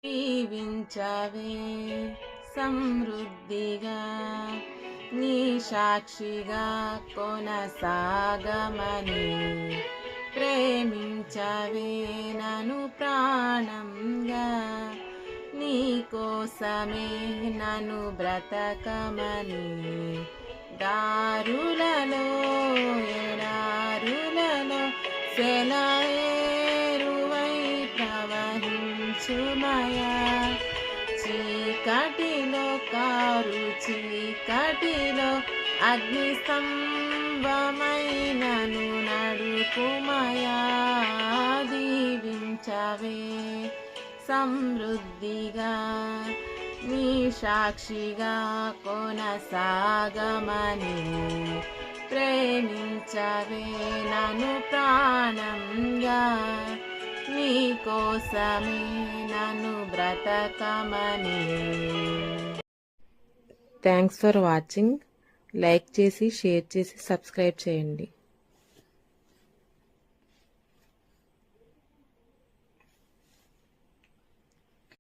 జీవించవే సమృద్ధిగా నీ సాక్షిగా కొనసాగమని ప్రేమించవే నన్ను ప్రాణంగా నీ కోసమే నన్ను బ్రతకమని దారులలో ఎడారులలో సెలయేరువై ప్రవహించుమయా చీకటిలో కారు చీకటిలో అగ్ని స్తంభమైనను నడుపుమయా దీవించవే సమృద్ధిగా నీ సాక్షిగా కొనసాగమని ప్రేమించవే నన్ను ప్రాణంగా నీ కోసమే నన్ను బ్రతకమని. Thanks for watching. లైక్ చేసి షేర్ చేసి సబ్స్క్రైబ్ చేయండి.